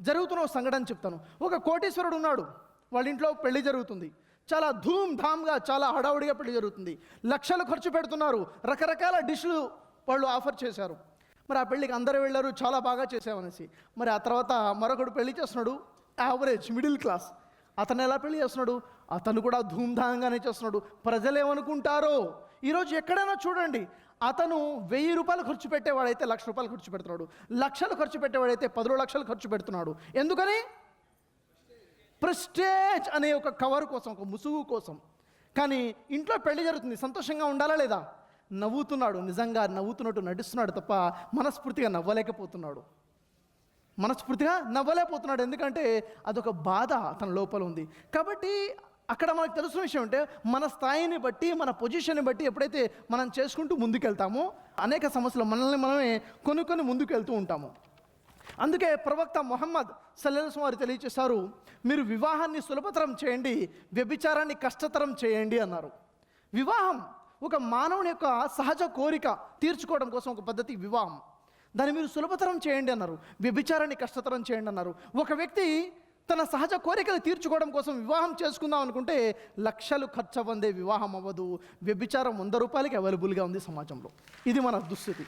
జరుగుతున్న ఒక సంఘటన చెప్తాను. ఒక కోటీశ్వరుడు ఉన్నాడు, వాళ్ళ ఇంట్లో పెళ్లి జరుగుతుంది. చాలా ధూమ్ ధామ్గా, చాలా హడావుడిగా పెళ్లి జరుగుతుంది. లక్షలు ఖర్చు పెడుతున్నారు, రకరకాల డిష్లు వాళ్ళు ఆఫర్ చేశారు. మరి ఆ పెళ్ళికి అందరూ వెళ్ళారు, చాలా బాగా చేసామనేసి. మరి ఆ తర్వాత మరొకడు పెళ్లి చేస్తున్నాడు, యావరేజ్ మిడిల్ క్లాస్. అతను ఎలా పెళ్లి చేస్తున్నాడు? అతను కూడా ధూమ్ధాంగానే చేస్తున్నాడు. ప్రజలు ఏమనుకుంటారో. ఈరోజు ఎక్కడైనా చూడండి, అతను 1000 రూపాయలు ఖర్చు పెట్టేవాడైతే 1,00,000 రూపాయలు ఖర్చు పెడుతున్నాడు, లక్షలు ఖర్చు పెట్టేవాడైతే 10 లక్షలు ఖర్చు పెడుతున్నాడు. ఎందుకని? ప్రెస్టేజ్ అనే ఒక కవర్ కోసం, ఒక ముసుగు కోసం. కానీ ఇంట్లో పెళ్లి జరుగుతుంది, సంతోషంగా ఉండాలా లేదా? నవ్వుతున్నాడు, నిజంగా నవ్వుతున్నట్టు నటిస్తున్నాడు తప్ప మనస్ఫూర్తిగా నవ్వలేకపోతున్నాడు. ఎందుకంటే అదొక బాధ తన లోపల ఉంది. కాబట్టి అక్కడ మనకు తెలుసిన విషయం అంటే, మన స్థాయిని బట్టి, మన పొజిషన్ని బట్టి ఎప్పుడైతే మనం చేసుకుంటూ ముందుకెళ్తామో అనేక సమస్యలు మనల్ని మనమే కొన్ని ముందుకెళ్తూ ఉంటాము. అందుకే ప్రవక్త ముహమ్మద్ సల్లల్లాహు అలైహి వసల్లం వారు తెలియచేశారు, మీరు వివాహాన్ని సులభతరం చేయండి, వ్యభిచారాన్ని కష్టతరం చేయండి అన్నారు. వివాహం ఒక మానవుని యొక్క సహజ కోరిక తీర్చుకోవడం కోసం ఒక పద్ధతి వివాహం. దాన్ని మీరు సులభతరం చేయండి అన్నారు, వ్యభిచారాన్ని కష్టతరం చేయండి అన్నారు. ఒక వ్యక్తి తన సహజ కోరికలు తీర్చుకోవడం కోసం వివాహం చేసుకుందాం అనుకుంటే లక్షలు ఖర్చు అవ్వందే వివాహం అవ్వదు. వ్యభిచారం 100 రూపాయలకి అవైలబుల్గా ఉంది సమాజంలో. ఇది మన దుస్థితి.